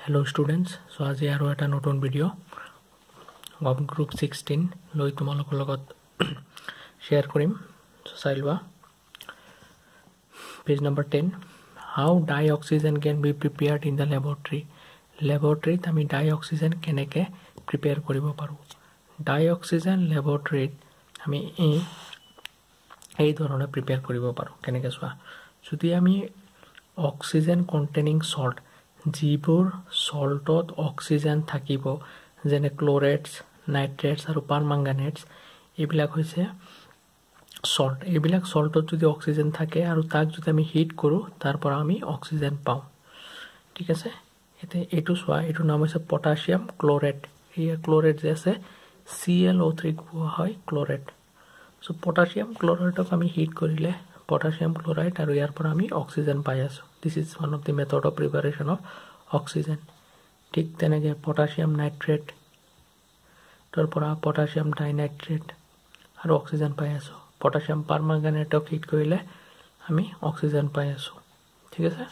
Hello students, so আজি আৰু এটা নতুন ভিডিও গভ গ্ৰুপ 16 লৈ তোমালোকৰ লগত শেয়াৰ কৰিম so চাই লোৱা page number 10 how dioxygen can be prepared in the laboratory আমি dioxygen কেনেকৈ প্ৰিপেয়াৰ কৰিব পাৰো dioxygen laboratory আমি এই ধৰণে প্ৰিপেয়াৰ কৰিব পাৰো কেনেকৈ চোৱা যদি আমি oxygen containing salt যিবোৰ সল্টত অক্সিজেন থাকিব যেনে ক্লোৰেটছ নাইট্ৰেটছ আৰু পাৰমাংগানেটছ এইবিলাক হৈছে সল্ট এইবিলাক সল্টত যদি অক্সিজেন থাকে আৰু তাক যদি আমি হিট কৰো তাৰ পৰা আমি অক্সিজেন পাওঁ ঠিক আছে এটো সোৱা এটো নাম হৈছে পটাছিয়াম ক্লোৰেট এই ক্লোৰেট যে আছে ClO3 কোৱা হয় ক্লোৰেট সো পটাছিয়াম ক্লোৰাইডক আমি হিট কৰিলে potassium chloride আৰু ইয়াৰ পৰা আমি অক্সিজেন পাই আছো this is one of the method of preparation of oxygen ঠিক তেনেকে potassium nitrate তাৰ পৰা potassium dinitrate আৰু অক্সিজেন পাই আছো potassium permanganate হিট কৰিলে আমি অক্সিজেন পাই আছো ঠিক আছে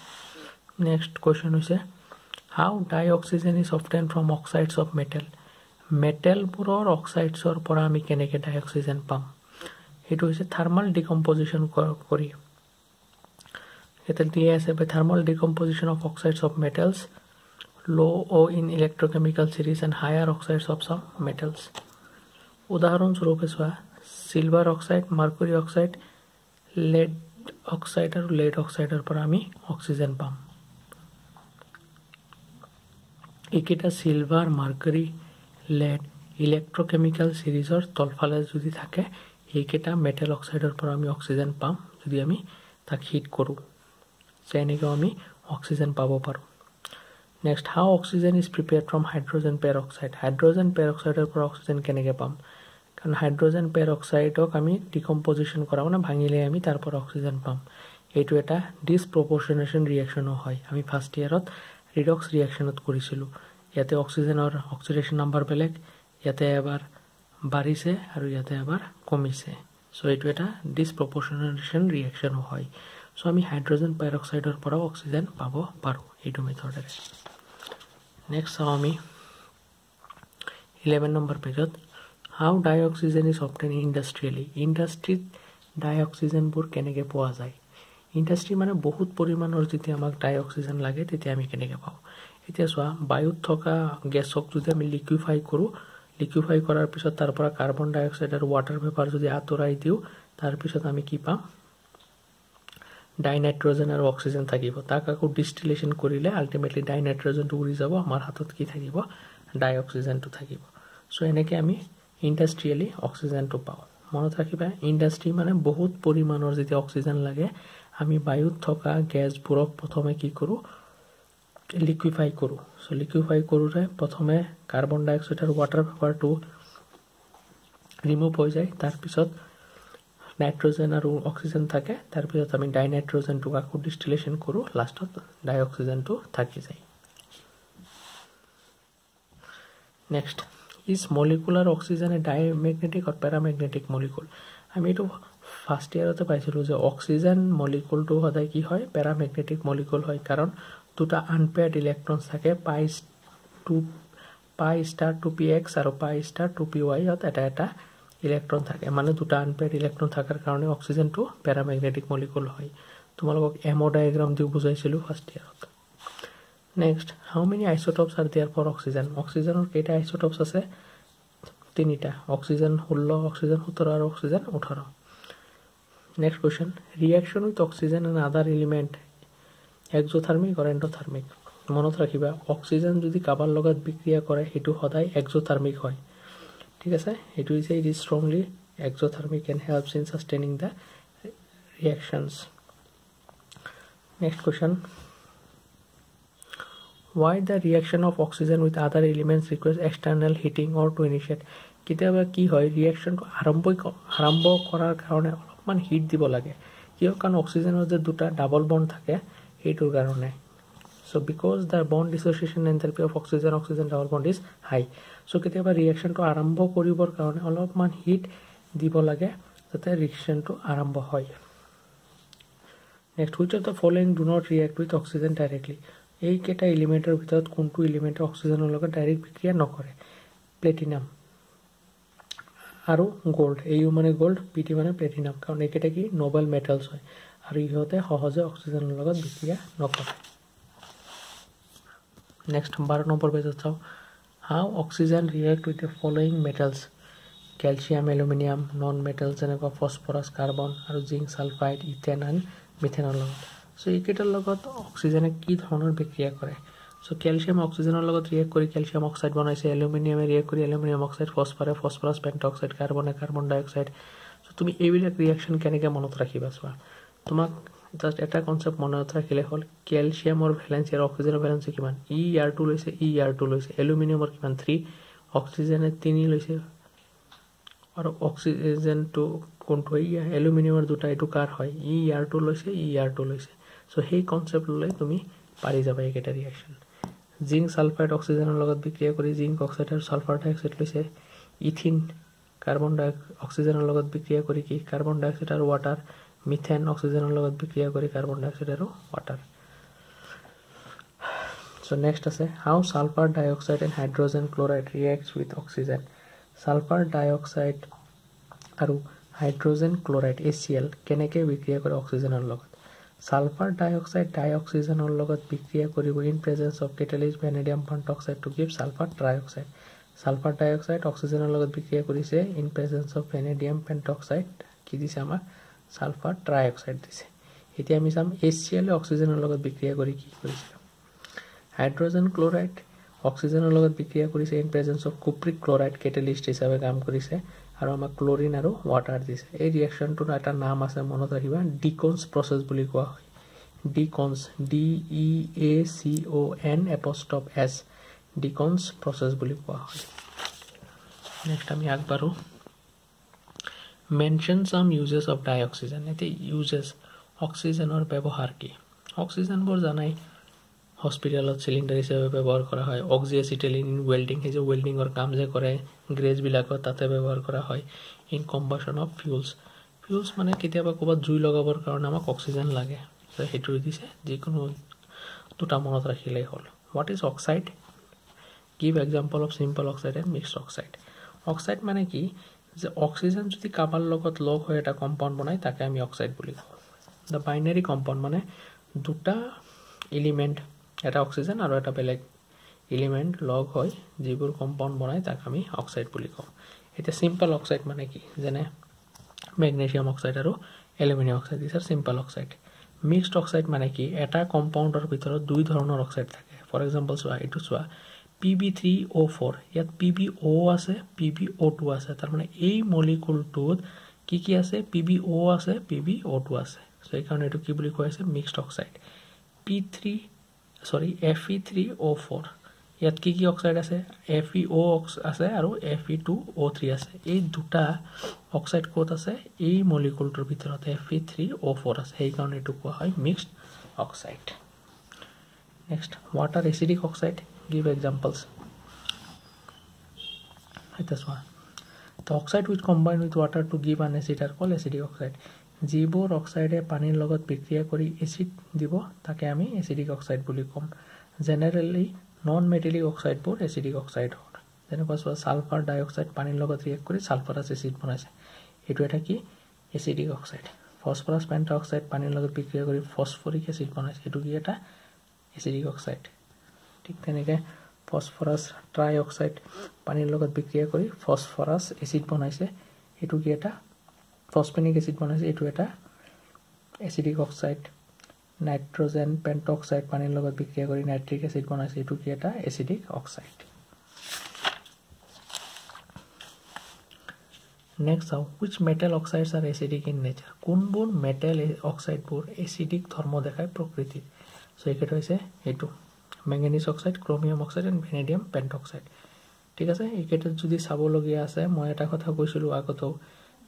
নেক্সট কোৱেশ্চন হৈছে how dioxygen is obtained from oxides of metal পুৰৰ অক্সাইডছৰ পৰা আমি কেনেকে ডাইঅক্সিজেন পাম It is a thermal decomposition kori. It is a thermal decomposition of oxides of metals, low O in electrochemical series and higher oxides of some metals. Udaharon swarupe silver oxide, mercury oxide, lead oxide or lead oxide or parami oxygen pam. Ikita silver, mercury, lead electrochemical series or tolfale jodi thake এইকেটা metal অক্সাইডৰ পৰা আমি oxygen পাম যদি আমি তাক hit কৰো যেনেকৈ আমি অক্সিজেন পাব পাৰো next how oxygen is prepared from hydrogen পেৰঅক্সাইডৰ পৰা অক্সিজেন কেনেকৈ পাম কাৰণ হাইড্ৰোজেন পেৰঅক্সাইডক আমি ডিকম্পোজিশন কৰা মানে ভাঙিলে আমি তাৰ পৰা অক্সিজেন পাম এইটো এটা ডিসপ্ৰপৰ্চনেশন ৰিঅ্যাকচন হয় আমি ফাৰ্স্ট ইয়াৰত ৰিডক্স ৰিঅ্যাকচনত কৰিছিলো ইয়াতে অক্সিজেনৰ অক্সিডেশন নাম্বাৰ বেলেগ ইয়াতে এবাৰ বাঢ়িছে আৰু ইয়াতে এবাৰ কমিছে সো এটো এটা ডিসপ্ৰপৰ্চনেশন ৰিঅ্যাকচন হয় সো আমি হাইড্ৰোজেন পেৰঅক্সাইডৰ পৰা অক্সিজেন পাব পাৰো এইটো মেথডৰে নেক্সট আমি 11 নম্বৰ পেজত হাউ ডাইঅক্সিজেন ইজ অবটেইনড ইন্ডাষ্ট্ৰিত ডাইঅক্সিজেন বোৰ কেনেকৈ পোৱা যায় ইন্ডাষ্ট্ৰি মানে বহুত পৰিমাণৰ যেতিয়া আমাক ডাইঅক্সিজেন লাগে তেতিয়া আমি কেনেকৈ পাওঁ এতিয়া চোৱা বায়ুত থকা গেছক যদি আমি লিকুইফাই কৰাৰ পিছত তাৰ পৰা কাৰ্বন ডাই অক্সাইড আৰু ওয়াটাৰ ভেপাৰ যদি আতৰাই দিও তাৰ পিছত আমি কি পাম ডাইনাইট্ৰজেন আৰু অক্সিজেন থাকিব তাক আকৌ ডিস্টিলেশন কৰিলে আলটিমেটলি ডাইনাইট্ৰজেনটো উৰি যাব আমাৰ হাতত কি থাকিব ডাই অক্সিজেনটো থাকিব সো এনেকৈ আমি ইন্ডাষ্ট্ৰিয়ালি অক্সিজেনটো পাওঁ মনত ৰাখিবা ইন্ডাষ্ট্ৰি মানে বহুত পৰিমাণৰ যেতিয়া অক্সিজেন লাগে আমি বায়ুত থকা গেছবোৰক প্ৰথমে কি কৰো লিকুইফাই কৰো সো লিকুইফাই কৰোতে প্ৰথমে কাৰ্বন ডাই অক্সাইড আৰু ওয়াটাৰ ভেপাৰটো ৰিমুভ হৈ যায় তাৰ পিছত নাইট্ৰজেন আৰু অক্সিজেন থাকে তাৰ পিছত আমি ডাইনাইট্ৰজেনটো আকৌ ডিস্টিলেশন কৰো লাষ্টত ডাই অক্সিজেনটো থাকি যায় next is molecular oxygen a diamagnetic or paramagnetic molecule আমি এটো ফাৰ্স্ট ইয়াৰতে পাইছিলো যে অক্সিজেন মলিকুলটো সদায় কি হয় প্যাৰামেগনেটিক মলিকুল হয় কাৰণ দুটা আনপেয়াৰ্ড ইলেক্ট্ৰনছ থাকে pi star 2px আৰু pi star 2py ত এটা ইলেক্ট্ৰন থাকে মানে দুটা আনপেয়াৰ্ড ইলেক্ট্ৰন থাকাৰ কাৰণে অক্সিজেনটো প্যাৰামেগনেটিক মলিকুল হয় তোমালোকক এমো ডায়াগ্ৰাম দিও বুজাইছিলো ফাৰ্স্ট ইয়াৰত next how many isotopes are there for অক্সিজেনৰ কেইটা আইসোটোপস আছে তিনিটা অক্সিজেন 16 অক্সিজেন 17 আৰু oxygen 18 next question reaction with oxygen and other element exothermic or endothermic মনত ৰাখিবা অক্সিজেন যদি কাবাৰ লগত বিক্ৰিয়া কৰে হেতু সদায় এক্সোথাৰ্মিক হয় ঠিক আছে হেতু is strongly exothermic and helps in sustaining the reactions next question why the reaction of oxygen with other elements requires external heating or to initiate কিতাবা কি হয় ৰিঅ্যাকশন আৰম্ভ কৰাৰ কাৰণে অলপমান হিট দিব লাগে কিয় কাৰণ অক্সিজেনৰ যে দুটা ডাবল বন্ড থাকে এইটোৰ কাৰণে so because the bond dissociation enthalpy of oxygen double bond is high so কেতিয়াবা ৰিঅ্যাকশনটো আৰম্ভ কৰিবৰ কাৰণে অলপমান হিট দিব লাগে যাতে ৰিঅ্যাকশনটো আৰম্ভ হয় next which of the following do not react with oxygen directly এইকেইটা এলিমেণ্টৰ ভিতৰত কোনটো এলিমেণ্টে অক্সিজেনৰ লগত ডাইৰেক্ট বিক্ৰিয়া নকৰে প্লেটিনাম আৰু গোল্ড এইও মানে গোল্ড পিটি মানে প্লেটিনাম কাৰণ এইকেইটা কি নোবেল মেটেলছ হয় আৰু ইহঁতে সহজে অক্সিজেনৰ লগত বিক্ৰিয়া নকৰে নেক্সট 12 নম্বৰ পেজত চাওঁ how oxygen react with the following metals calcium aluminium non metal যেনেকুৱা ফসফৰাছ কাৰ্বন আৰু জিংক সালফাইড ইথেন এণ্ড মিথেনৰ লগত সো এইকেইটাৰ লগত অক্সিজেনে কি ধৰণৰ বিক্ৰিয়া কৰে সো ক্যালসিয়াম অক্সিজেনৰ লগত ৰিয়েক্ট কৰি ক্যালসিয়াম অক্সাইড বনাইছে এলুমিনিয়ামে ৰিয়েক্ট কৰি এলুমিনিয়াম অক্সাইড ফসফৰাছ পেণ্টঅক্সাইড কাৰ্বনে কাৰ্বন ডাই অক্সাইড সো তুমি এইবিলাক ৰিয়েকচন কেনেকৈ মনত ৰাখিবা চোৱা তোমাক জাস্ট এটা কনসেপ্ট মনত ৰাখিলে হ'ল ক্যালসিয়ামৰ ভ্যালেন্স আৰু অক্সিজেনৰ ভ্যালেন্স কিমান ER2 লৈছে ER2 লৈছে এলুমিনিয়ামৰ কিমান 3 অক্সিজেনে 3 লৈছে আৰু অক্সিজেনটো কোনটো এলুমিনিয়ামৰ দুটা এটো কাৰ হয় ER2 লৈছে সো সেই কনসেপ্ট লৈ তুমি পাৰি যাবা এইকেইটা ৰিয়েকচন জিংক সালফাইড অক্সিজেনৰ লগত বিক্ৰিয়া কৰি জিংক অক্সাইড আৰু সালফাৰ ডাই অক্সাইড লৈছে ইথিন কাৰ্বন ডাই অক্সিজেনৰ লগত বিক্ৰিয়া কৰি কি কাৰ্বন ডাই অক্সাইড আৰু ওয়াটাৰ মিথেন অক্সিজেনৰ লগত বিক্ৰিয়া কৰি কাৰ্বন ডাই অক্সাইড আৰু ওয়াটাৰ সো নেক্সট আছে how sulphur dioxide and hydrogen chloride reacts with oxygen sulphur dioxide আৰু হাইড্ৰোজেন ক্লোৰাইড HCl কেনেকৈ বিক্ৰিয়া কৰে অক্সিজেনৰ লগত সালফাৰ ডাই অক্সাইড ডাই অক্সিজেনৰ লগত বিক্ৰিয়া কৰিব in presence of catalyst vanadium pentoxide to give sulphur dioxide sulphur dioxide অক্সিজেনৰ লগত বিক্ৰিয়া কৰিছে in presence of vanadium pentoxide কি দিছে আমাক সালফাৰ ডাই অক্সাইড দিছে এতিয়া আমি চাম HCl অক্সিজেনৰ লগত বিক্ৰিয়া কৰি কি কৰিছে হাইড্ৰোজেন ক্লোৰাইড অক্সিজেনৰ লগত বিক্ৰিয়া কৰিছে in presence of cupric chloride catalyst হিচাপে কাম কৰিছে আৰু আমাক ক্লোৰিন আৰু ওয়াটাৰ দিছে এই ৰিয়েকচনটোৰ এটা নাম আছে মনত ৰাখিবা ডিকনছ প্ৰসেস বুলি কোৱা হয় ডিকনছ DEACON' ডিকনছ প্ৰসেস বুলি কোৱা হয় নেক্সট আমি আগবাৰো মেনশন সাম ইউজেস অফ ডাইঅক্সিজেন এতে ইউজেস অক্সিজেনৰ ব্যৱহাৰ কি অক্সিজেনবোৰ জানাই হস্পিটেলত সিলিন্ডাৰ হিচাপে ব্যৱহাৰ কৰা হয় অক্সিএসিটিলিন ইন ওয়েল্ডিং এই যে ওয়েল্ডিংৰ কাম যে কৰে গ্ৰেজ বিলাকত তাতে ব্যৱহাৰ কৰা হয় ইন কম্বাসন অফ ফিউলছ মানে কেতিয়াবা ক'বাত জুই লগাবৰ কাৰণে আমাক অক্সিজেন লাগে সো হেতু দিছে যিকোনো দুটা মনত ৰাখিলেই হ'ল what is oxide give example of simple oxide and mixed oxide মানে কি যে অক্সিজেন যদি কাবাৰ লগত লগ হৈ এটা কম্পাউণ্ড বনাই তাকে আমি অক্সাইড বুলি কওঁ দ্য বাইনাৰী কম্পাউণ্ড মানে দুটা এলিমেণ্ট এটা অক্সিজেন আৰু এটা বেলেগ এলিমেণ্ট লগ হয় যিবোৰ কম্পাউণ্ড বনাই তাক আমি অক্সাইড বুলি কওঁ এটা সিম্পল অক্সাইড মানে কি যেনে মেগনেছিয়াম অক্সাইড আৰু এলুমিনিয়াম অক্সাইড দিছে সিম্পল অক্সাইড মিক্সড অক্সাইড মানে কি এটা কম্পাউণ্ডৰ ভিতৰত দুই ধৰণৰ অক্সাইড থাকে ফৰ এক্সাম্পল চোৱা এইটো চোৱা PB3O4 ইয়াত PbO আছে PbO2 আছে তাৰ মানে এই মলিকুলটোত কি আছে PbO আছে PbO2 আছে সো এই কাৰণে এটো কি বুলি কোৱা আছে মিক্সড অক্সাইড Fe3O4 ইয়াত কি অক্সাইড আছে FeO আছে আৰু Fe2O3 আছে এই দুটা অক্সাইড কোত আছে এই মলিকুলটোৰ ভিতৰত Fe3O4 আছে এই কাৰণে এটো কোৱা হয় mixed oxide next water acidic oxide give examples this one the oxide which combine with water to give an acid are called acidic oxide যিবোৰ অক্সাইডে পানীৰ লগত বিক্ৰিয়া কৰি এসিড দিব তাকে আমি এসিডিক অক্সাইড বুলি কম generally non metallic অক্সাইডবোৰ acidic oxide হয় যেনেকৈ সালফাৰ ডাই অক্সাইড পানীৰ লগত ৰিয়েক্ট কৰি সালফাৰাছ এসিড বনাইছে এটো এটা কি এসিডিক অক্সাইড ফসফৰাছ পেণ্টঅক্সাইড পানীৰ লগত বিক্ৰিয়া কৰি ফসফৰিক এসিড বনাইছে এটো কি এটা এসিডিক অক্সাইড ঠিক তেনেকৈ ফসফৰাছ ট্ৰাই অক্সাইড পানীৰ লগত বিক্ৰিয়া কৰি ফসফৰাছ এসিড বনাইছে এটো কি এটা ফসফেনিক এসিড বনাইছে এটো এটা এসিডিক অক্সাইড নাইট্ৰজেন পেণ্টঅক্সাইড পানীৰ লগত বিক্ৰিয়া কৰি নাইট্ৰিক এসিড বনাইছে এটো কি এটা acidic oxide next how which metal oxides are acidic in nature কোনবোৰ মেটেল অক্সাইডবোৰ এসিডিক ধৰ্ম দেখায় প্ৰকৃতিত সো এইটো হৈছে এটো manganese oxide chromium oxide and vanadium pentoxide ঠিক আছে এইকেইটা যদি চাবলগীয়া আছে মই এটা কথা কৈছিলো আগতেও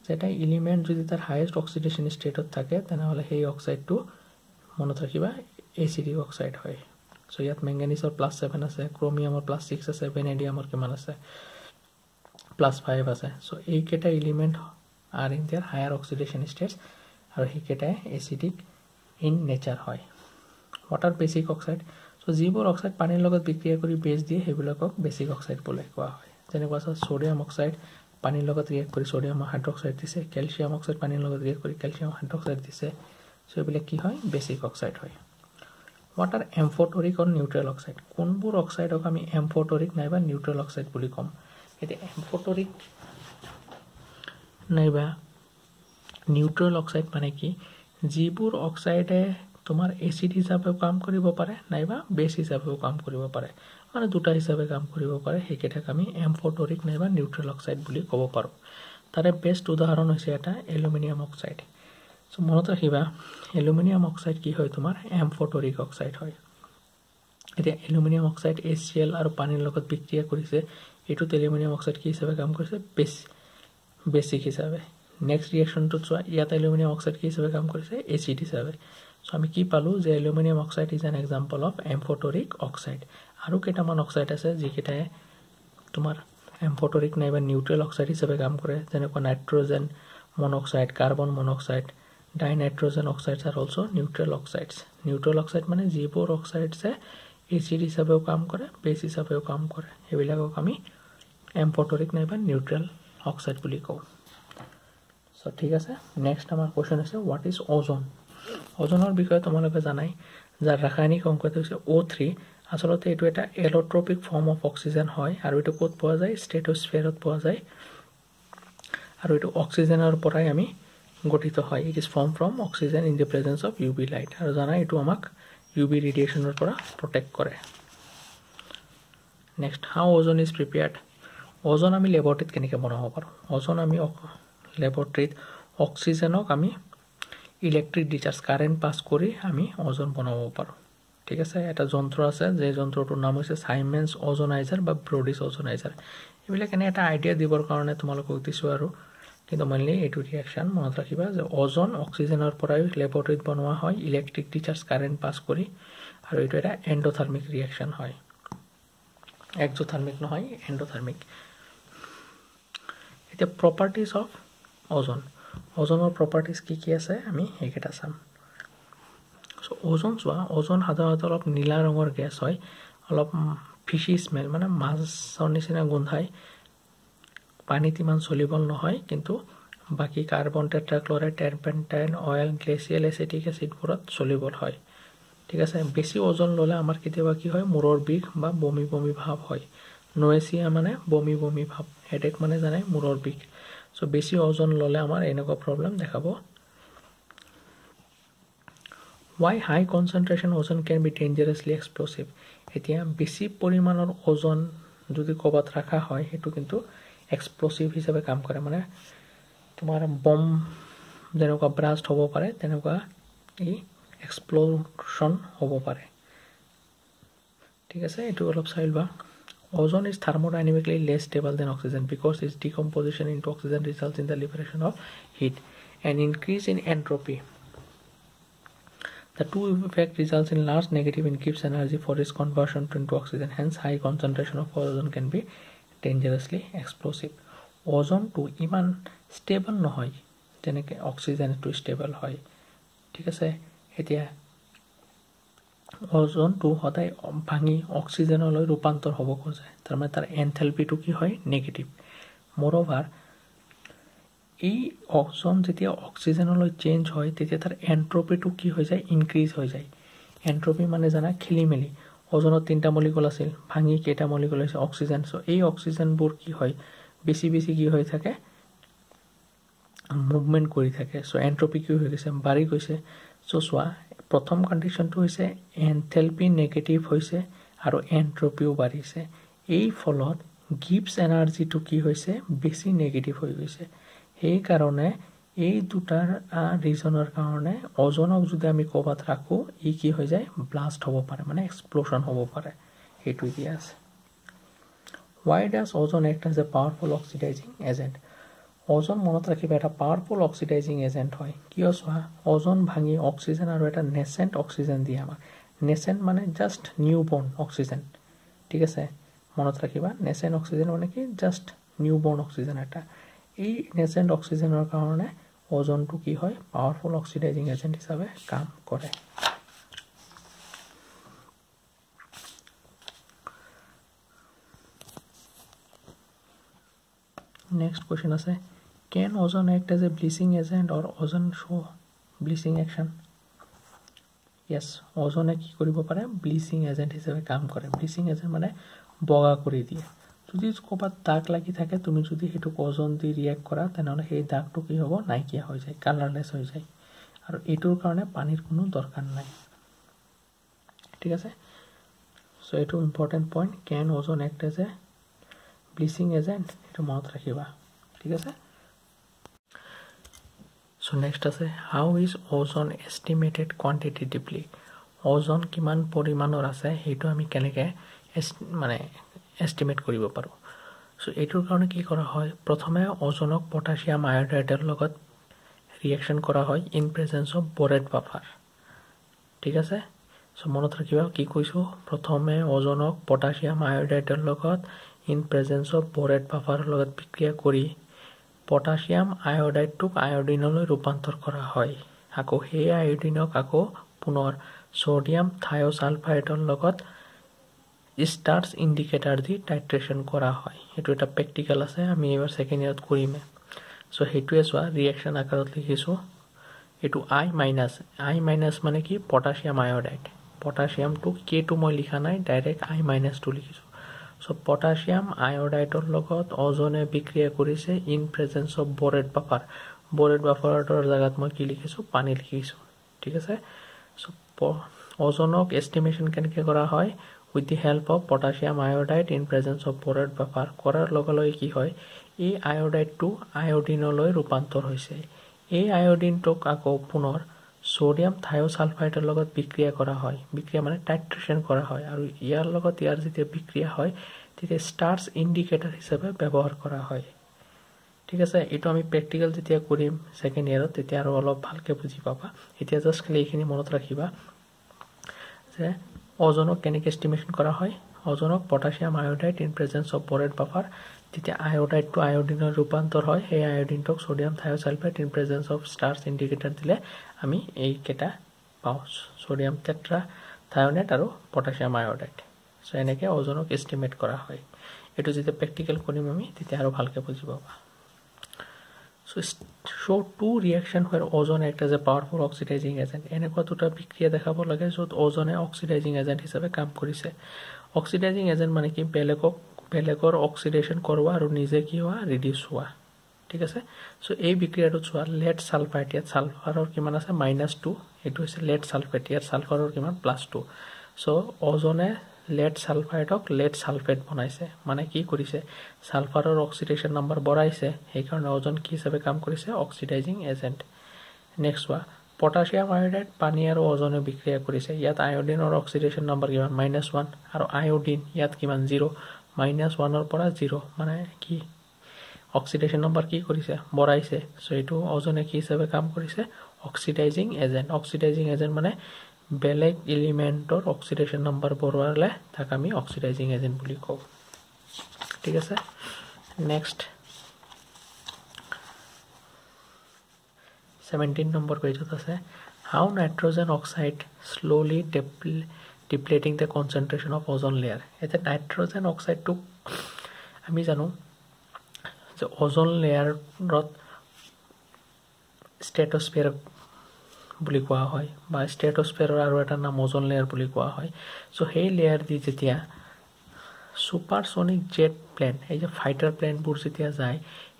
যেটা এলিমেন্ট যদি তাৰ হাইয়েস্ট অক্সিডেশন ষ্টেটত থাকে তেনেহলে সেই অক্সাইডটো মনত ৰাখিবা এসিডিক অক্সাইড হয় সো ইয়াত ম্যাঙ্গানিজৰ +7 আছে ক্ৰোমিয়ামৰ +6 আছে ভেনেডিয়ামৰ কিমান আছে +5 আছে সো এইকেইটা element are in their higher oxidation states আৰু সেইকেইটা এসিডিক ইন নেচাৰ হয় what are basic oxide so যিবোৰ অক্সাইড পানীৰ লগত বিক্ৰিয়া কৰি বেছ দিয়ে সেইবিলাকক বেছিক অক্সাইড বুলি কোৱা হয় যেনেকুৱা সোডিয়াম অক্সাইড পানীৰ লগত ৰিয়েক্ট কৰি সোডিয়াম হাইড্ৰক্সাইড দিছে ক্যালসিয়াম অক্সাইড পানীৰ লগত ৰিয়েক্ট কৰি ক্যালসিয়াম হাইড্ৰক্সাইড দিছে সো এইবিলাক কি হয় বেছিক অক্সাইড হয় What are amphoteric or neutral oxide? কোনবোৰ অক্সাইডক আমি amphoteric নাইবা neutral oxide বুলি কম এতে amphoteric নাইবা neutral oxide মানে কি যিবোৰ অক্সাইডে তোমাৰ এসিড হিচাপেও কাম কৰিব পাৰে নাইবা বেছ হিচাপেও কাম কৰিব পাৰে মানে দুটা হিচাপে কাম কৰিব পাৰে হেকেটাক আমি amphoteric নাইবা neutral oxide বুলি ক'ব পাৰো তাৰে বেষ্ট উদাহৰণ হৈছে এটা এলুমিনিয়াম অক্সাইড সো মনত ৰাখিবা এলুমিনিয়াম অক্সাইড কি হয় তোমাৰ amphoteric অক্সাইড হয় এটা এলুমিনিয়াম অক্সাইড HCl আৰু পানীৰ লগত বিক্ৰিয়া কৰিছে এটো এলুমিনিয়াম অক্সাইড কি হিচাপে কাম কৰিছে বেছিক হিচাপে নেক্সট ৰিঅ্যাকশনটো চোৱা ইয়াত এলুমিনিয়াম অক্সাইড কি হিচাপে কাম কৰিছে এসিড হিচাপে সো আমি কি পালো যে aluminium oxide is an example of amphoteric oxide আৰু কেইটামান অক্সাইড আছে যিকেইটাই তোমাৰ amphoteric নাইবা নিউট্ৰেল অক্সাইড হিচাপে কাম কৰে যেনেকুৱা nitrogen monoxide carbon monoxide Dinitrogen oxides are also neutral oxides. Neutral oxide মানে যিবোৰ অক্সাইডছে এসিড হিচাপেও কাম কৰে বেছ হিচাপেও কাম কৰে এবিলাকক আমি amphoteric নাইবা নিউট্ৰেল অক্সাইড বুলি কওঁ সো ঠিক আছে নেক্সট আমাৰ কোৱেশ্চন আছে হোৱাট ইজ ওজন ওজনৰ বিষয়ে তোমালোকে জানাই যাৰ ৰাসায়নিক সংকেত হৈছে O3 আসলতে এটো এটা এলোট্ৰপিক ফৰ্ম অফ অক্সিজেন হয় আৰু এটো ক'ত পোৱা যায় ষ্ট্ৰেটোস্ফিয়াৰত পোৱা যায় আৰু এটো অক্সিজেনৰ পৰাই আমি গঠিত হয় it is form from oxygen in the presence of UV light আৰু জানা এটো আমাক UV ৰেডিয়েশনৰ পৰা প্ৰটেক্ট কৰে নেক্সট হাউ ওজন ইজ প্ৰিপেয়াৰ্ড ওজন আমি ল্যাবৰেটৰীত কেনেকৈ বনাব পাৰো ওজন আমি ল্যাবৰেটৰীত অক্সিজেনক আমি ইলেক্ট্ৰিক ডিচাৰ্জ কাৰেন্ট পাস কৰি আমি ওজন বনাব পাৰো ঠিক আছে এটা যন্ত্ৰ আছে যে যন্ত্ৰটোৰ নাম হৈছে সাইমেন্স ওজনাইজাৰ বা ব্ৰডিছ ওজনাইজাৰ এইবিলাক এনে এটা আইডিয়া দিবৰ কাৰণে তোমালোকক দিছো আৰু কিন্তু মেইনলি এটো ৰিঅ্যাকশন মনত ৰাখিবা যে ওজন অক্সিজেনৰ পৰাই ল্যাবৰেটৰীত বনোৱা হয় ইলেক্ট্ৰিক ডিচাৰ্জ কাৰেন্ট পাস কৰি আৰু এটো এটা এন্ডোথাৰ্মিক ৰিঅ্যাকশন হয় এক্সোথাৰ্মিক নহয় এন্ডোথাৰ্মিক এটা প্ৰপাৰ্টিজ অফ ওজন ওজনৰ প্ৰপাৰ্টিজ কি আছে আমি হেকেটা চাম সো ওজন চোৱা ওজন সাধাৰণতে অলপ নীলা ৰঙৰ গ্যাস হয় অলপ ফিশি স্মেল মানে মাছৰ নিচিনা গোন্ধায় পানীত ইমান সলিবল নহয় কিন্তু বাকি carbon tetrachloride টাৰ্পেন্টাইন oil glacial acetic এসিডবোৰত soluble হয় ঠিক আছে বেছি ওজন ললে আমাৰ কেতিয়াবা কি হয় মূৰৰ বিষ বা বমি ভাব হয় নোয়েসিয়া মানে বমি ভাব হেডেক মানে জানে মূৰৰ বিষ সো বেছি ওজন ললে আমাৰ এনেকুৱা প্ৰবলেম দেখাব why high concentration ozone can be dangerously explosive এতিয়া বেছি পৰিমাণৰ ওজন যদি কবাত ৰাখা হয় হেতু কিন্তু এক্সপ্লোসিভ হিচাপে কাম কৰে মানে তোমাৰ বম যেনেকুৱা ব্লাষ্ট হ'ব পাৰে তেনেকুৱা এই এক্সপ্লোশন হ'ব পাৰে ঠিক আছে এটো অলপ চাইলবা ozone is thermodynamically less stable than oxygen because its decomposition into oxygen results in the liberation of heat and increase in entropy the two effect results in large negative in Gibbs energy for its conversion into oxygen hence high concentration of ozone can be dangerously explosive ozone to ইমান stable নহয় যেনেকৈ oxygen to stable হয় ঠিক আছে এতিয়া ওজন two হদাই ভাঙি অক্সিজেনলৈ ৰূপান্তৰ হ'ব খোজে তাৰ মানে তাৰ এনথালপিটো কি হয় নেগেটিভ মোৰওভাৰ এই ওজন যেতিয়া অক্সিজেনলৈ চেঞ্জ হয় তেতিয়া তাৰ এন্ট্ৰপিটো কি হৈ যায় ইনক্ৰিজ হৈ যায় এন্ট্ৰপি মানে জানা খেলিমেলি ওজনৰ তিনটা মলিকুল আছিল ভাঙি কেটা মলিকুল হৈছে অক্সিজেন সো এই অক্সিজেনবোৰ কি হয় বেছি কি হৈ থাকে মুভমেন্ট কৰি থাকে সো এন্ট্ৰপি কি হৈ গৈছে বাঢ়ি গৈছে সো সোৱা প্ৰথম কন্ডিশনটো হৈছে এনথালপি নেগেটিভ হৈছে আৰু এন্ট্ৰপিও বাঢ়িছে এই ফলত গিবস এনাৰ্জিটো কি হৈছে বেছি নেগেটিভ হৈ গৈছে এই কাৰণে এই দুটাৰ ৰিজনৰ কাৰণে ওজনক যদি আমি কবাত ৰাখো ই কি হৈ যায় ব্লাষ্ট হ'ব পাৰে মানে এক্সপ্লোশন হ'ব পাৰে হেতু দিয়া আছে why does ozone act as a powerful oxidizing agent ওজন মনত ৰাখিবা এটা পাৱাৰফুল অক্সিডাইজিং এজেন্ট হয় কিয় সোৱা ওজন ভাঙি অক্সিজেন আৰু এটা নেসেন্ট অক্সিজেন দিয়ে আমাক নেসেন্ট মানে জাস্ট নিউবৰ্ন অক্সিজেন ঠিক আছে মনত ৰাখিবা নেসেন্ট অক্সিজেন মানে কি জাস্ট নিউবৰ্ন অক্সিজেন এটা এই নেসেন্ট অক্সিজেনৰ কাৰণে ওজনটো কি হয় পাৱাৰফুল অক্সিডাইজিং এজেন্ট হিচাপে কাম কৰে নেক্সট কুৱেশ্যন আছে can ozone act as a bleaching agent or ozone show' bleaching action yes অজনে কি কৰিব পাৰে ব্লিচিং এজেণ্ট হিচাপে কাম কৰে ব্লিচিং এজেণ্ট মানে বগা কৰি দিয়ে যদি ক'ৰবাত দাগ লাগি থাকে তুমি যদি সেইটোক অজন দি ৰিয়েক্ট কৰা তেনেহ'লে সেই দাগটো কি হ'ব নাইকিয়া হৈ যায় কালাৰলেছ হৈ যায় আৰু এইটোৰ কাৰণে পানীৰ কোনো দৰকাৰ নাই ঠিক আছে চ' এইটো important point can ozone act as a bleaching agent এইটো মনত ৰাখিবা ঠিক আছে চ' নেক্সট আছে হাউ ইজ অজন এষ্টিমেটেড কোৱান্টিটেটিভলি অজন কিমান পৰিমাণৰ আছে সেইটো আমি কেনেকৈ মানে এষ্টিমেট কৰিব পাৰোঁ চ' এইটোৰ কাৰণে কি কৰা হয় প্ৰথমে অজনক পটাছিয়াম আয়'ডাইডৰ লগত ৰিয়েকশ্যন কৰা হয় in presence of borate buffer ঠিক আছে চ' মনত ৰাখিবা কি কৈছোঁ প্ৰথমে অজনক পটাছিয়াম আয়'ডাইডৰ লগত ইন প্ৰেজেঞ্চ অফ বৰেড বাফাৰৰ লগত বিক্ৰিয়া কৰি পটাছিয়াম আয়'ডাইডটোক আয়ডিনলৈ ৰূপান্তৰ কৰা হয় আকৌ সেই আয়ডিনক আকৌ পুনৰ ছ'ডিয়াম থায়'ছালফাইডৰ লগত ষ্টাৰ্চ ইণ্ডিকেটাৰ দি টাইট্ৰেশ্যন কৰা হয় এইটো এটা প্ৰেক্টিকেল আছে আমি এইবাৰ ছেকেণ্ড ইয়াৰত কৰিমে চ' সেইটোৱে চোৱা ৰিয়েকশ্যন আকাৰত লিখিছোঁ এইটো আই মাইনাছ মানে কি পটাছিয়াম আয়'ডাইড পটাছিয়ামটো কেটো মই লিখা নাই ডাইৰেক্ট আই মাইনাছটো লিখিছোঁ চ' পটাছিয়াম আয়'ডাইডৰ লগত অজনে বিক্ৰিয়া কৰিছে ইন প্ৰেজেঞ্চ অফ বৰেড বাফাৰৰ জেগাত মই কি লিখিছোঁ পানী লিখিছোঁ ঠিক আছে চ' অজনক এষ্টিমেশ্যন কেনেকৈ কৰা হয় with the help of potassium iodide in presence of borate buffer কৰাৰ লগে লগে কি হয় এই আয়'ডাইডটো আয়ডিনলৈ ৰূপান্তৰ হৈছে এই আয়ডিনটোক আকৌ পুনৰ ছ'ডিয়াম থায়'ছালফাইডৰ লগত বিক্ৰিয়া কৰা হয় বিক্ৰিয়া মানে টাইট্ৰেশ্যন কৰা হয় আৰু ইয়াৰ লগত ইয়াৰ যেতিয়া বিক্ৰিয়া হয় তেতিয়া ষ্টাৰ্চ ইণ্ডিকেটাৰ হিচাপে ব্যৱহাৰ কৰা হয় ঠিক আছে এইটো আমি প্ৰেক্টিকেল যেতিয়া কৰিম ছেকেণ্ড ইয়াৰত তেতিয়া আৰু অলপ ভালকৈ বুজি পাবা এতিয়া জাষ্ট খালি এইখিনি মনত ৰাখিবা যে অজনক কেনেকৈ এষ্টিমেশ্যন কৰা হয় অজনক potassium iodide in presence of borate buffer যেতিয়া আয়'ডাইডটো আয়ডিনৰ ৰূপান্তৰ হয় সেই আয়ডিনটোক sodium thiosulphate in presence of starch indicator দিলে আমি এইকেইটা পাওঁ ছ'ডিয়াম টেট্ৰা থায়'নেট আৰু পটাছিয়াম আয়'ডাইড চ' এনেকৈ অজনক এষ্টিমেট কৰা হয় এইটো যেতিয়া প্ৰেক্টিকেল কৰিম আমি তেতিয়া আৰু ভালকৈ বুজি পাবা show two reaction where ozone act as a powerful oxidizing agent এনেকুৱা দুটা বিক্ৰিয়া দেখাব লাগে য'ত ওজনে অক্সিডাইজিং এজেন্ট হিচাপে কাম কৰিছে অক্সিডাইজিং এজেন্ট মানে কি বেলেগৰ অক্সিডেশন কৰোৱা আৰু নিজে কি হোৱা ৰিডিউস হোৱা ঠিক আছে সো এই বিক্ৰিয়াটো চোৱা লেড সালফাইড ইয়াত সালফাৰৰ কিমান আছে -2 এটো হৈছে লেড সালফেট ইয়াত সালফাৰৰ কিমান +2 সো ওজনে লেড সালফাইডক লেড সালফেট বনাইছে মানে কি কৰিছে সালফাৰৰ অক্সিডেশন নাম্বাৰ বঢ়াইছে এই কাৰণে ওজন কি হিচাপে কাম কৰিছে অক্সিডাইজিং এজেন্ট নেক্সট ওয়া পটাছিয়াম আয়োডাইড পানী আৰু ওজনে বিক্ৰিয়া কৰিছে ইয়াত আয়োডিনৰ অক্সিডেশন নাম্বাৰ কিমান -1 আৰু আয়োডিন ইয়াত কিমান 0 -1 ৰ পৰা 0 মানে কি অক্সিডেশন নাম্বাৰ কি কৰিছে বঢ়াইছে সো এটো ওজনে কি হিচাপে কাম কৰিছে অক্সিডাইজিং এজেন্ট মানে বেলেগ এলিমেন্টৰ অক্সিডেশন নাম্বার বঢ়ালে তাক আমি অক্সিডাইজিং এজেন্ট বুলি কওঁ ঠিক আছে নেক্সট 17 নম্বৰ পেজত আছে how nitrogen oxide slowly depleting the concentration of ozone layer এটা nitrogen oxide টো আমি জানো যে ওজন লেয়াৰত স্ট্ৰেটোস্ফিয়াৰ বুলি কোৱা হয় বা স্ট্ৰেটোস্ফিয়াৰৰ আৰু এটা নাম ওজন লেয়াৰ বুলি কোৱা হয় সো সেই লেয়াৰ দি যেতিয়া সুপাৰসনিক জেট প্লেন এই যে ফাইটাৰ প্লেনবোৰ যেতিয়া যায়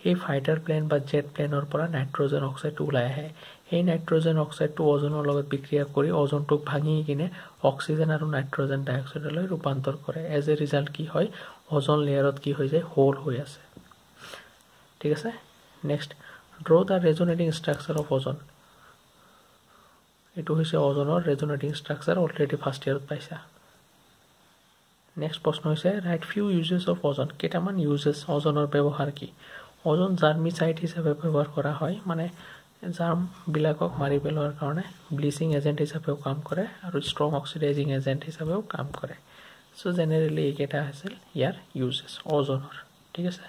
এই ফাইটাৰ প্লেন বা জেট প্লেনৰ পৰা নাইট্ৰজেন অক্সাইড ওলাই আহে এই নাইট্ৰজেন অক্সাইডটো ওজনৰ লগত বিক্ৰিয়া কৰি ওজনটোক ভাঙি কিনে অক্সিজেন আৰু নাইট্ৰজেন ডাই অক্সাইডলৈ ৰূপান্তৰ কৰে এজ এ ৰিজাল্ট কি হয় ওজন লেয়াৰত কি হৈ যায় হোল হৈ আছে ঠিক আছে next draw the resonating structure of ozone এটো হৈছে ওজনৰ ৰেজোনেটিং ষ্ট্ৰাকচাৰ অলৰেডি ফাৰ্স্ট ইয়াৰত পাইছা নেক্সট প্ৰশ্ন হৈছে ৰাইট ফিউ ইউজেস অফ ওজন কেটামান ইউজেস ওজনৰ ব্যৱহাৰ কি ওজন জাৰ্মিসাইড হিচাপে ব্যৱহাৰ কৰা হয় মানে জাৰ্ম বিলাকক মাৰি পেলোৱাৰ কাৰণে ব্লিচিং এজেন্ট হিচাপেও কাম কৰে আৰু ষ্ট্ৰং অক্সিডাইজিং এজেন্ট হিচাপেও কাম কৰে সো জেনাৰেলি এইকেইটা আছিল ইয়াৰ ইউজেস ওজনৰ ঠিক আছে